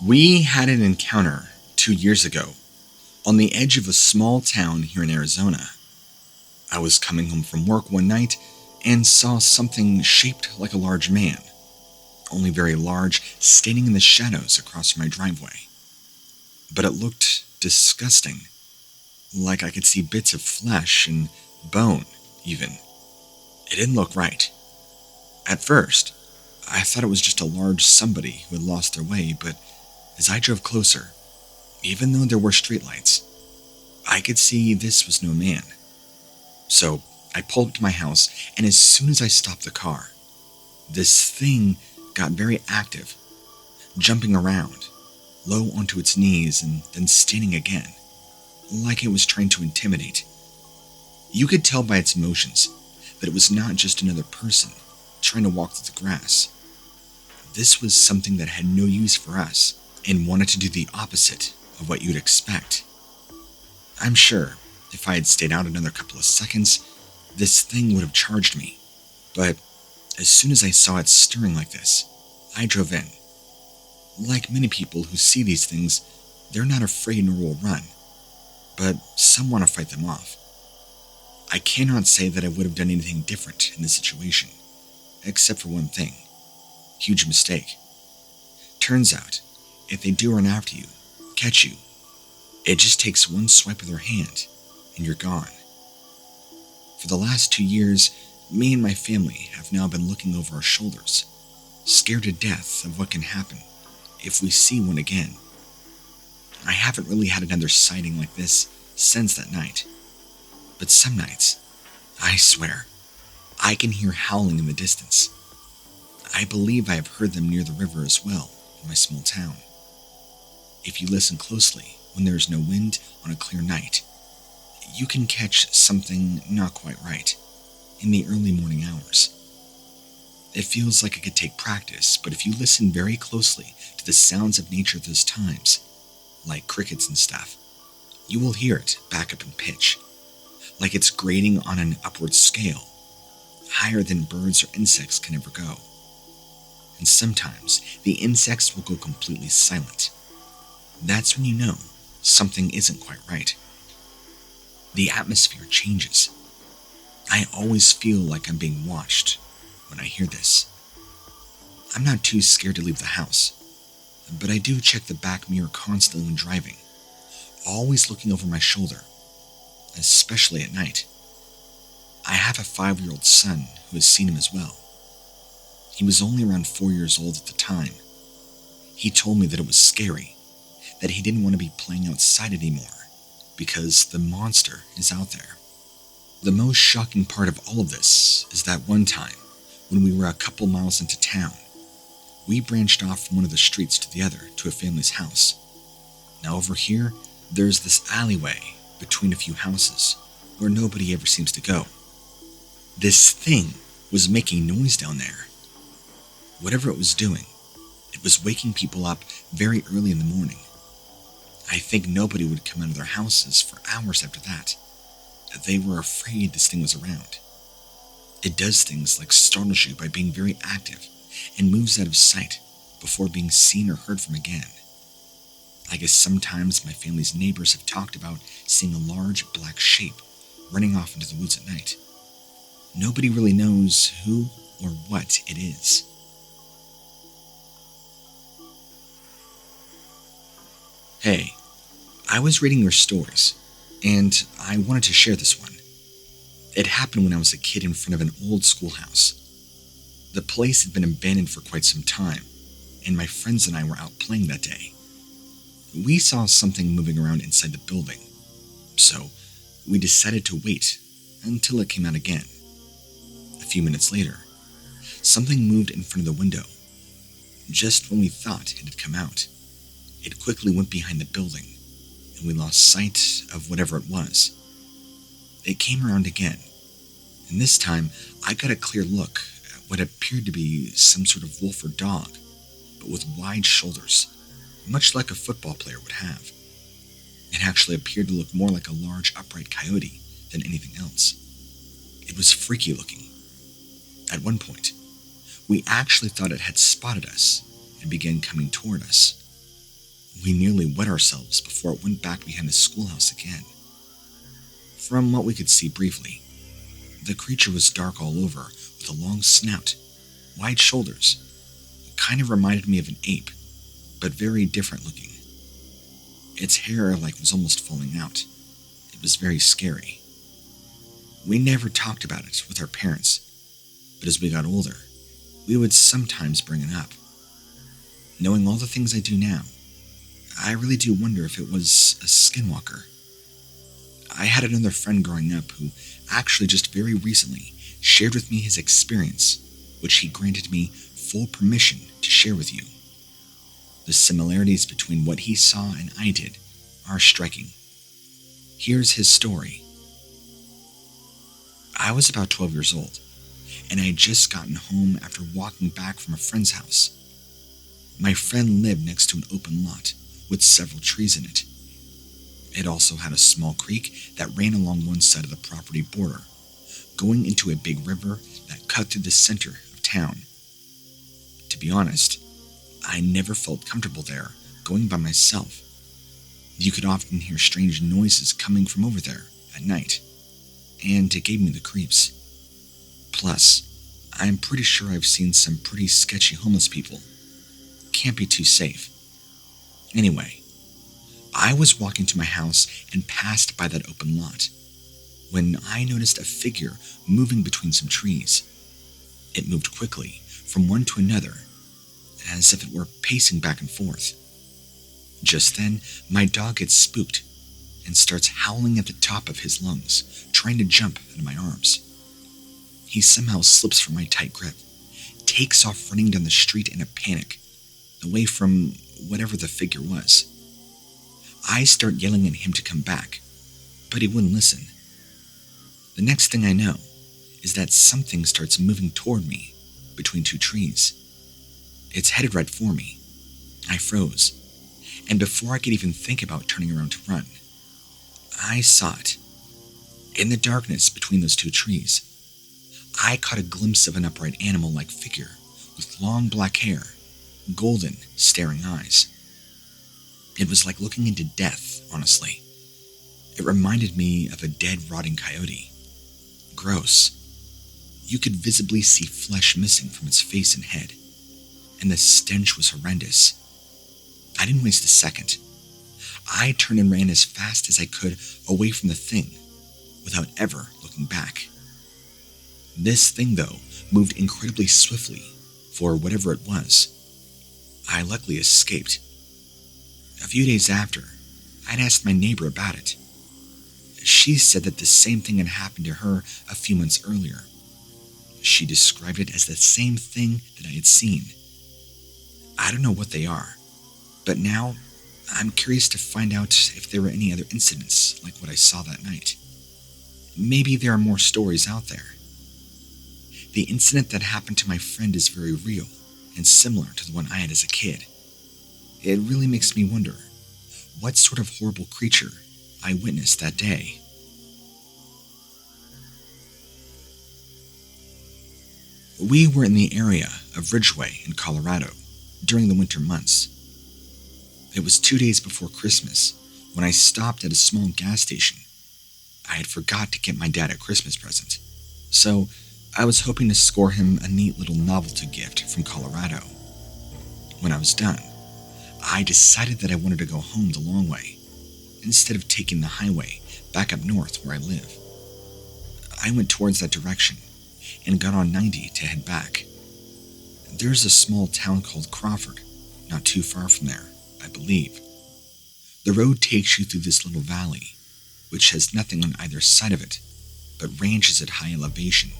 We had an encounter 2 years ago on the edge of a small town here in Arizona. I was coming home from work one night and saw something shaped like a large man, only very large, standing in the shadows across my driveway. But it looked disgusting, like I could see bits of flesh and bone, even. It didn't look right. At first, I thought it was just a large somebody who had lost their way, but as I drove closer, even though there were streetlights, I could see this was no man. So I pulled up to my house, and as soon as I stopped the car, this thing got very active, jumping around, low onto its knees and then standing again, like it was trying to intimidate. You could tell by its motions that it was not just another person trying to walk through the grass. This was something that had no use for us and wanted to do the opposite of what you'd expect. I'm sure if I had stayed out another couple of seconds, this thing would have charged me. But as soon as I saw it stirring like this, I drove in. Like many people who see these things, they're not afraid nor will run, but some want to fight them off. I cannot say that I would have done anything different in this situation, except for one thing. Huge mistake. Turns out, if they do run after you, catch you, it just takes one swipe of their hand, and you're gone. For the last 2 years, me and my family have now been looking over our shoulders, scared to death of what can happen if we see one again. I haven't really had another sighting like this since that night. But some nights, I swear, I can hear howling in the distance. I believe I have heard them near the river as well in my small town. If you listen closely when there is no wind on a clear night, you can catch something not quite right in the early morning hours. It feels like it could take practice, but if you listen very closely to the sounds of nature at those times, like crickets and stuff, you will hear it back up in pitch, like it's grading on an upward scale, higher than birds or insects can ever go. And sometimes the insects will go completely silent. That's when you know something isn't quite right. The atmosphere changes. I always feel like I'm being watched when I hear this. I'm not too scared to leave the house, but I do check the back mirror constantly when driving, always looking over my shoulder, especially at night. I have a 5-year-old son who has seen him as well. He was only around 4 years old at the time. He told me that it was scary, that he didn't want to be playing outside anymore because the monster is out there. The most shocking part of all of this is that one time, when we were a couple miles into town, we branched off from one of the streets to the other to a family's house. Now over here, there's this alleyway between a few houses where nobody ever seems to go. This thing was making noise down there. Whatever it was doing, it was waking people up very early in the morning. I think nobody would come out of their houses for hours after that. They were afraid this thing was around. It does things like startles you by being very active and moves out of sight before being seen or heard from again. I guess sometimes my family's neighbors have talked about seeing a large black shape running off into the woods at night. Nobody really knows who or what it is. Hey, I was reading your stories, and I wanted to share this one. It happened when I was a kid in front of an old schoolhouse. The place had been abandoned for quite some time, and my friends and I were out playing that day. We saw something moving around inside the building, so we decided to wait until it came out again. A few minutes later, something moved in front of the window. Just when we thought it had come out, it quickly went behind the building, and we lost sight of whatever it was. It came around again, and this time I got a clear look at what appeared to be some sort of wolf or dog, but with wide shoulders, much like a football player would have. It actually appeared to look more like a large upright coyote than anything else. It was freaky looking. At one point, we actually thought it had spotted us and began coming toward us. We nearly wet ourselves before it went back behind the schoolhouse again. From what we could see briefly, the creature was dark all over with a long snout, wide shoulders. It kind of reminded me of an ape, but very different looking. Its hair was almost falling out. It was very scary. We never talked about it with our parents, but as we got older, we would sometimes bring it up. Knowing all the things I do now, I really do wonder if it was a skinwalker. I had another friend growing up who actually just very recently shared with me his experience, which he granted me full permission to share with you. The similarities between what he saw and I did are striking. Here's his story. I was about 12 years old, and I had just gotten home after walking back from a friend's house. My friend lived next to an open lot with several trees in it. It also had a small creek that ran along one side of the property border, going into a big river that cut through the center of town. To be honest, I never felt comfortable there going by myself. You could often hear strange noises coming from over there at night, and it gave me the creeps. Plus, I'm pretty sure I've seen some pretty sketchy homeless people. Can't be too safe. Anyway, I was walking to my house and passed by that open lot when I noticed a figure moving between some trees. It moved quickly from one to another, as if it were pacing back and forth. Just then, my dog gets spooked and starts howling at the top of his lungs, trying to jump out of my arms. He somehow slips from my tight grip, takes off running down the street in a panic, away from whatever the figure was. I start yelling at him to come back, but he wouldn't listen. The next thing I know is that something starts moving toward me between two trees. It's headed right for me. I froze, and before I could even think about turning around to run, I saw it. In the darkness between those two trees, I caught a glimpse of an upright animal-like figure with long black hair, golden, staring eyes. It was like looking into death, honestly. It reminded me of a dead, rotting coyote. Gross. You could visibly see flesh missing from its face and head, and the stench was horrendous. I didn't waste a second. I turned and ran as fast as I could away from the thing, without ever looking back. This thing, though, moved incredibly swiftly for whatever it was. I luckily escaped. A few days after, I'd asked my neighbor about it. She said that the same thing had happened to her a few months earlier. She described it as the same thing that I had seen. I don't know what they are, but now I'm curious to find out if there were any other incidents like what I saw that night. Maybe there are more stories out there. The incident that happened to my friend is very real and similar to the one I had as a kid. It really makes me wonder what sort of horrible creature I witnessed that day. We were in the area of Ridgeway in Colorado during the winter months. It was 2 days before Christmas when I stopped at a small gas station. I had forgot to get my dad a Christmas present, so I was hoping to score him a neat little novelty gift from Colorado. When I was done, I decided that I wanted to go home the long way, instead of taking the highway back up north where I live. I went towards that direction and got on 90 to head back. There's a small town called Crawford, not too far from there, I believe. The road takes you through this little valley, which has nothing on either side of it, but ranges at high elevation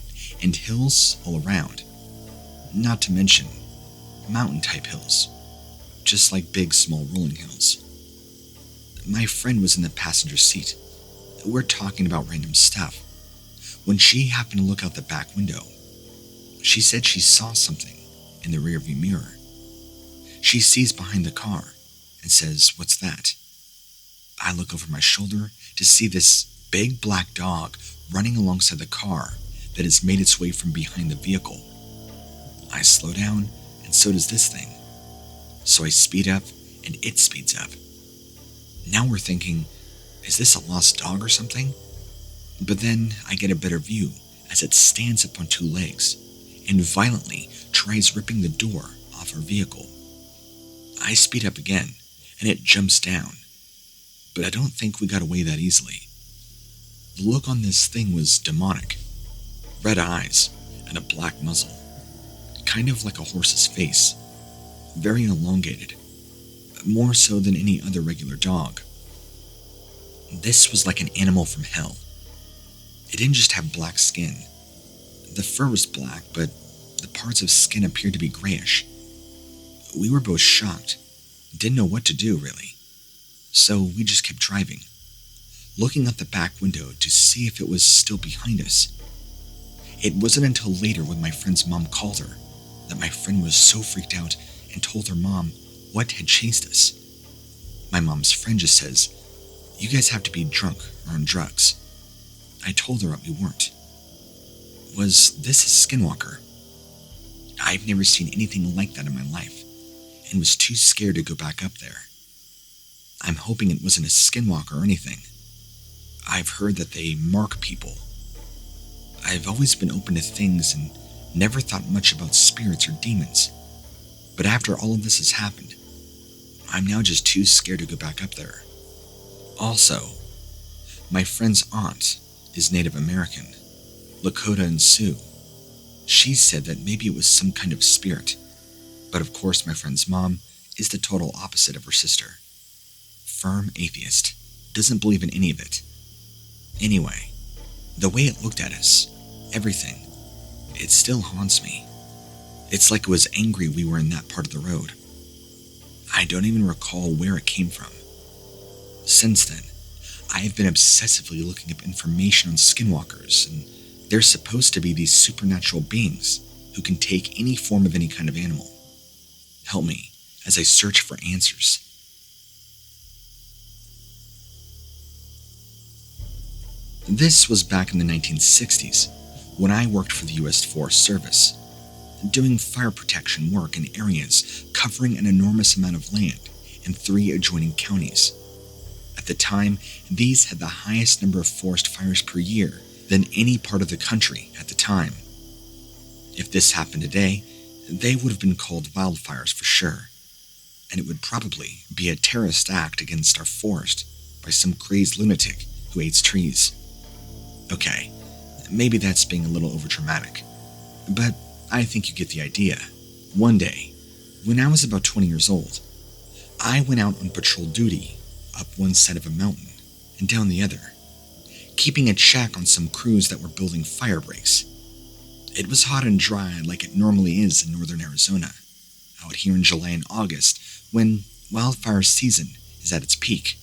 and hills all around. Not to mention mountain-type hills, just like big, small rolling hills. My friend was in the passenger seat. We're talking about random stuff, when she happened to look out the back window. She said she saw something in the rearview mirror. She sees behind the car and says, "What's that?" I look over my shoulder to see this big black dog running alongside the car that has made its way from behind the vehicle. I slow down, and so does this thing. So I speed up and it speeds up. Now we're thinking, is this a lost dog or something? But then I get a better view as it stands up on two legs and violently tries ripping the door off our vehicle. I speed up again, and it jumps down. But I don't think we got away that easily. The look on this thing was demonic. Red eyes and a black muzzle. Kind of like a horse's face. Very elongated. More so than any other regular dog. This was like an animal from hell. It didn't just have black skin. The fur was black, but the parts of skin appeared to be grayish. We were both shocked. Didn't know what to do, really. So we just kept driving, looking out the back window to see if it was still behind us. It wasn't until later when my friend's mom called her that my friend was so freaked out and told her mom what had chased us. My mom's friend just says, "You guys have to be drunk or on drugs." I told her that we weren't. Was this a skinwalker? I've never seen anything like that in my life, and was too scared to go back up there. I'm hoping it wasn't a skinwalker or anything. I've heard that they mark people. I've always been open to things and never thought much about spirits or demons. But after all of this has happened, I'm now just too scared to go back up there. Also, my friend's aunt is Native American, Lakota and Sioux. She said that maybe it was some kind of spirit. But of course my friend's mom is the total opposite of her sister. Firm atheist, doesn't believe in any of it. Anyway, the way it looked at us, everything, it still haunts me. It's like it was angry we were in that part of the road. I don't even recall where it came from. Since then, I have been obsessively looking up information on skinwalkers, and they're supposed to be these supernatural beings who can take any form of any kind of animal. Help me as I search for answers. This was back in the 1960s, when I worked for the U.S. Forest Service, doing fire protection work in areas covering an enormous amount of land in 3 adjoining counties. At the time, these had the highest number of forest fires per year than any part of the country at the time. If this happened today, they would have been called wildfires for sure, and it would probably be a terrorist act against our forest by some crazed lunatic who hates trees. Okay, maybe that's being a little overdramatic, but I think you get the idea. One day, when I was about 20 years old, I went out on patrol duty up one side of a mountain and down the other, keeping a check on some crews that were building fire breaks. It was hot and dry like it normally is in northern Arizona, out here in July and August when wildfire season is at its peak.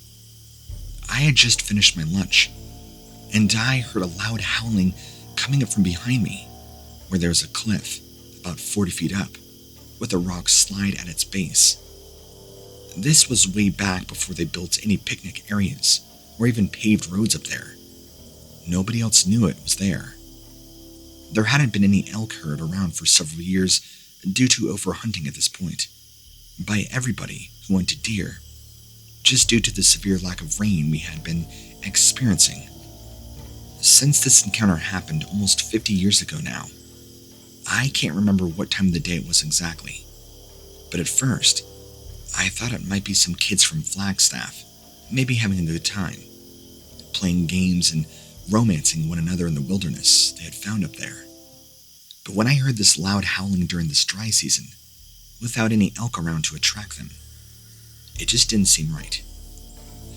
I had just finished my lunch, and I heard a loud howling coming up from behind me, where there was a cliff about 40 feet up, with a rock slide at its base. This was way back before they built any picnic areas, or even paved roads up there. Nobody else knew it was there. There hadn't been any elk herd around for several years due to overhunting at this point, by everybody who wanted deer, just due to the severe lack of rain we had been experiencing. Since this encounter happened almost 50 years ago now, I can't remember what time of the day it was exactly, but at first, I thought it might be some kids from Flagstaff, maybe having a good time, playing games and romancing one another in the wilderness they had found up there. But when I heard this loud howling during this dry season, without any elk around to attract them, it just didn't seem right.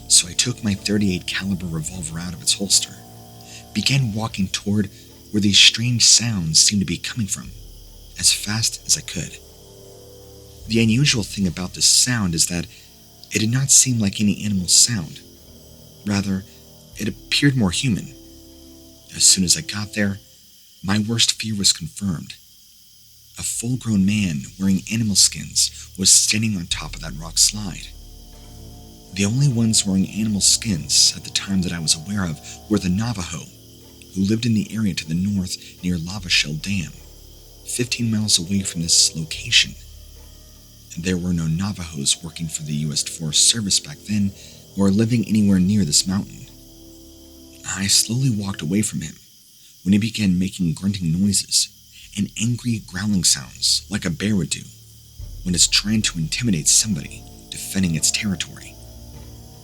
So I took my .38 caliber revolver out of its holster, began walking toward where these strange sounds seemed to be coming from, as fast as I could. The unusual thing about this sound is that it did not seem like any animal sound. Rather, it appeared more human. As soon as I got there, my worst fear was confirmed. A full-grown man wearing animal skins was standing on top of that rock slide. The only ones wearing animal skins at the time that I was aware of were the Navajo, who lived in the area to the north near Lava Shell Dam, 15 miles away from this location. There were no Navajos working for the U.S. Forest Service back then or living anywhere near this mountain. I slowly walked away from him when he began making grunting noises and angry growling sounds like a bear would do when it's trying to intimidate somebody defending its territory.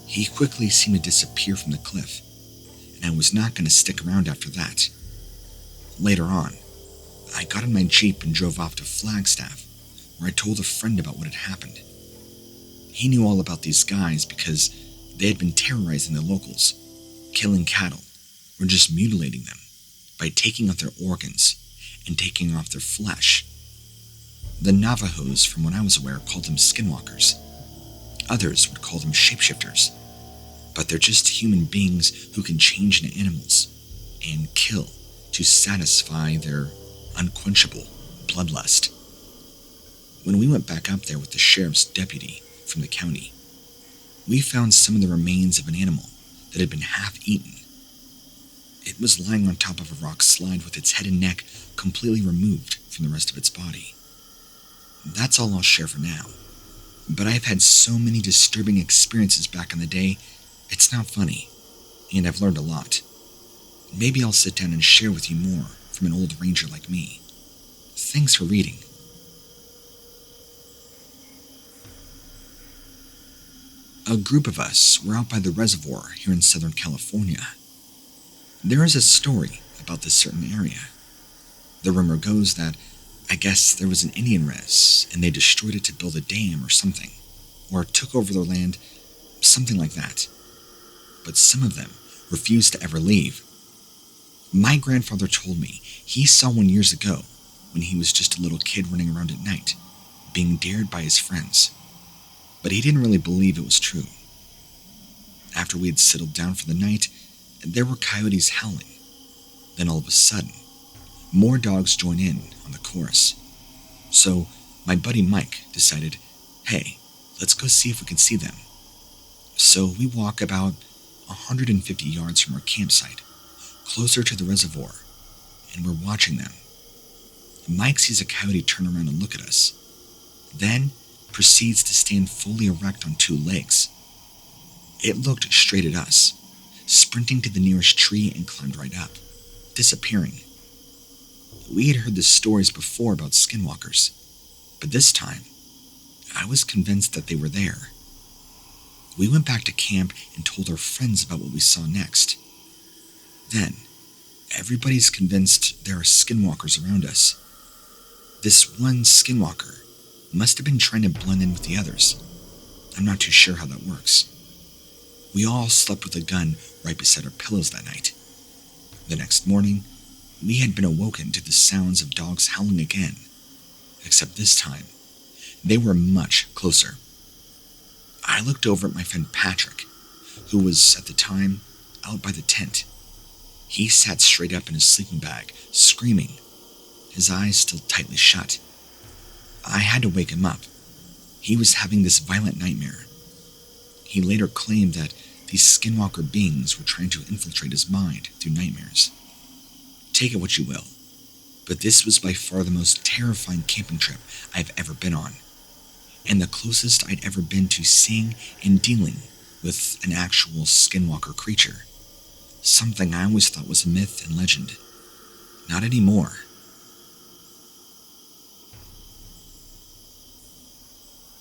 He quickly seemed to disappear from the cliff, and I was not going to stick around after that. Later on, I got in my Jeep and drove off to Flagstaff, where I told a friend about what had happened. He knew all about these guys because they had been terrorizing the locals, killing cattle, or just mutilating them by taking out their organs and taking off their flesh. The Navajos, from what I was aware, called them Skinwalkers. Others would call them Shapeshifters, but they're just human beings who can change into animals and kill to satisfy their unquenchable bloodlust. When we went back up there with the sheriff's deputy from the county, we found some of the remains of an animal that had been half-eaten. It was lying on top of a rock slide with its head and neck completely removed from the rest of its body. That's all I'll share for now, but I've had so many disturbing experiences back in the day, it's not funny, and I've learned a lot. Maybe I'll sit down and share with you more from an old ranger like me. Thanks for reading. A group of us were out by the reservoir here in Southern California. There is a story about this certain area. The rumor goes that I guess there was an Indian res and they destroyed it to build a dam or something, or took over their land, something like that. But some of them refused to ever leave. My grandfather told me he saw one years ago when he was just a little kid running around at night, being dared by his friends. But he didn't really believe it was true. After we had settled down for the night, there were coyotes howling. Then all of a sudden, more dogs joined in on the chorus. So my buddy Mike decided, hey, let's go see if we can see them. So we walk about 150 yards from our campsite, closer to the reservoir, and we're watching them. Mike sees a coyote turn around and look at us, then proceeds to stand fully erect on two legs. It looked straight at us, sprinting to the nearest tree and climbed right up, disappearing. We had heard the stories before about skinwalkers, but this time, I was convinced that they were there. We went back to camp and told our friends about what we saw next. Then, everybody's convinced there are skinwalkers around us. This one skinwalker must have been trying to blend in with the others. I'm not too sure how that works. We all slept with a gun right beside our pillows that night. The next morning, we had been awoken to the sounds of dogs howling again, except this time, they were much closer. I looked over at my friend Patrick, who was, at the time, out by the tent. He sat straight up in his sleeping bag, screaming, his eyes still tightly shut. I had to wake him up. He was having this violent nightmare. He later claimed that these skinwalker beings were trying to infiltrate his mind through nightmares. Take it what you will, but this was by far the most terrifying camping trip I've ever been on, and the closest I'd ever been to seeing and dealing with an actual skinwalker creature. Something I always thought was a myth and legend. Not anymore.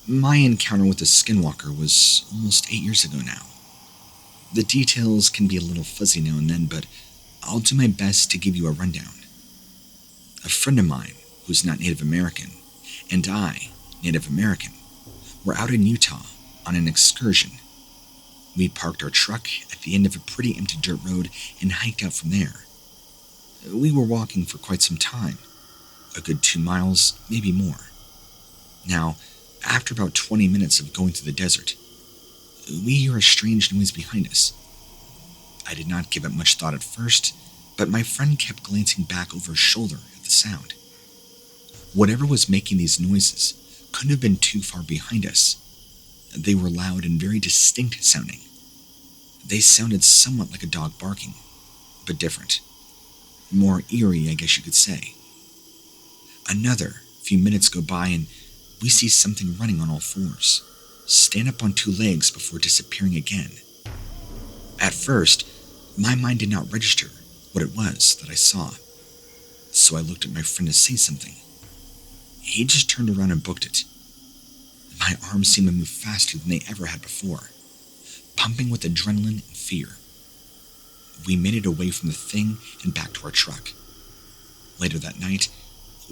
My encounter with the skinwalker was almost 8 years ago now. The details can be a little fuzzy now and then, but I'll do my best to give you a rundown. A friend of mine, who's not Native American, and I, Native American, were out in Utah on an excursion. We parked our truck at the end of a pretty empty dirt road and hiked out from there. We were walking for quite some time, a good 2 miles, maybe more. Now, after about 20 minutes of going through the desert, we hear a strange noise behind us. I did not give it much thought at first, but my friend kept glancing back over his shoulder at the sound. Whatever was making these noises couldn't have been too far behind us. They were loud and very distinct sounding. They sounded somewhat like a dog barking, but different. More eerie, I guess you could say. Another few minutes go by and we see something running on all fours, stand up on two legs before disappearing again. At first, my mind did not register what it was that I saw, so I looked at my friend to say something. He just turned around and booked it. My arms seemed to move faster than they ever had before, pumping with adrenaline and fear. We made it away from the thing and back to our truck. Later that night,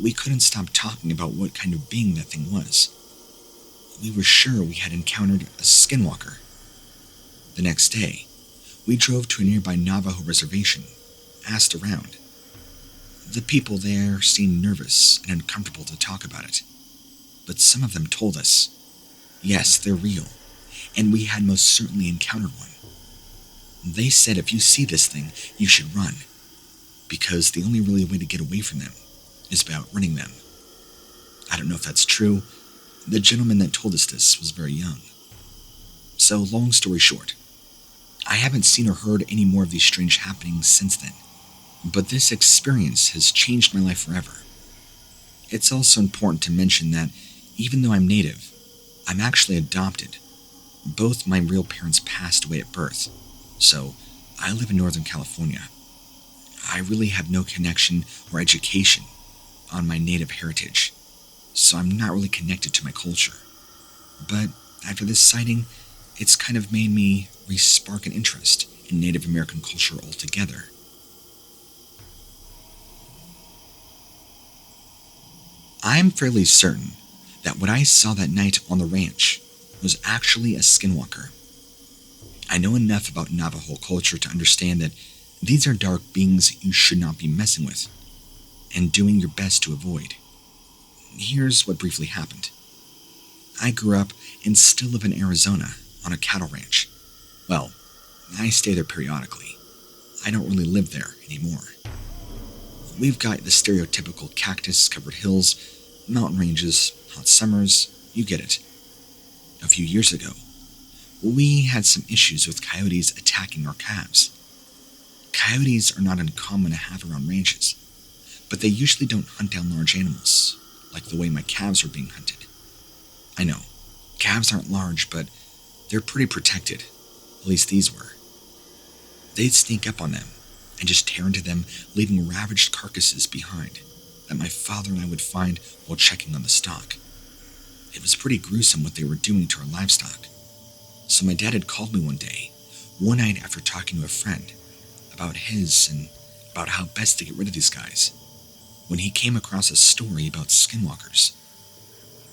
we couldn't stop talking about what kind of being that thing was. We were sure we had encountered a skinwalker. The next day, we drove to a nearby Navajo reservation, asked around. The people there seemed nervous and uncomfortable to talk about it, but some of them told us, yes, they're real, and we had most certainly encountered one. They said if you see this thing, you should run, because the only really way to get away from them is by outrunning them. I don't know if that's true. The gentleman that told us this was very young. So, long story short, I haven't seen or heard any more of these strange happenings since then, but this experience has changed my life forever. It's also important to mention that even though I'm native, I'm actually adopted. Both my real parents passed away at birth, so I live in Northern California. I really have no connection or education on my native heritage, so I'm not really connected to my culture. But after this sighting, it's kind of made me re-spark an interest in Native American culture altogether. I'm fairly certain that what I saw that night on the ranch was actually a skinwalker. I know enough about Navajo culture to understand that these are dark beings you should not be messing with, and doing your best to avoid. Here's what briefly happened. I grew up and still live in Arizona on a cattle ranch. Well, I stay there periodically. I don't really live there anymore. We've got the stereotypical cactus-covered hills, mountain ranges, hot summers, you get it. A few years ago, we had some issues with coyotes attacking our calves. Coyotes are not uncommon to have around ranches, but they usually don't hunt down large animals, like the way my calves were being hunted. I know, calves aren't large, but they're pretty protected. At least these were. They'd sneak up on them and just tear into them, leaving ravaged carcasses behind that my father and I would find while checking on the stock. It was pretty gruesome what they were doing to our livestock. So my dad had called me one night after talking to a friend, about his and about how best to get rid of these guys, when he came across a story about skinwalkers.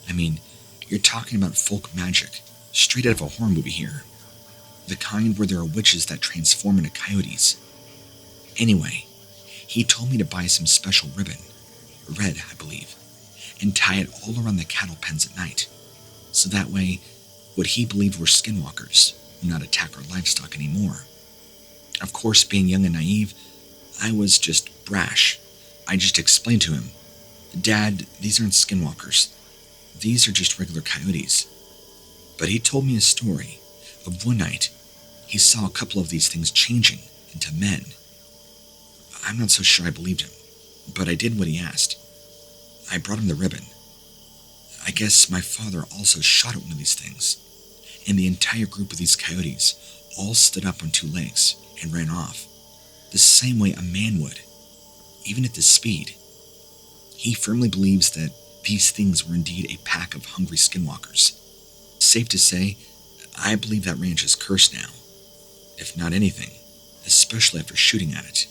I mean, you're talking about folk magic, straight out of a horror movie here. The kind where there are witches that transform into coyotes. Anyway, he told me to buy some special ribbon, red, I believe, and tie it all around the cattle pens at night, so that way, what he believed were skinwalkers would not attack our livestock anymore. Of course, being young and naive, I was just brash. I just explained to him, Dad, these aren't skinwalkers. These are just regular coyotes. But he told me a story of one night he saw a couple of these things changing into men. I'm not so sure I believed him, but I did what he asked. I brought him the ribbon. I guess my father also shot at one of these things, and the entire group of these coyotes all stood up on two legs and ran off, the same way a man would, even at this speed. He firmly believes that these things were indeed a pack of hungry skinwalkers. Safe to say, I believe that ranch is cursed now, if not anything, especially after shooting at it.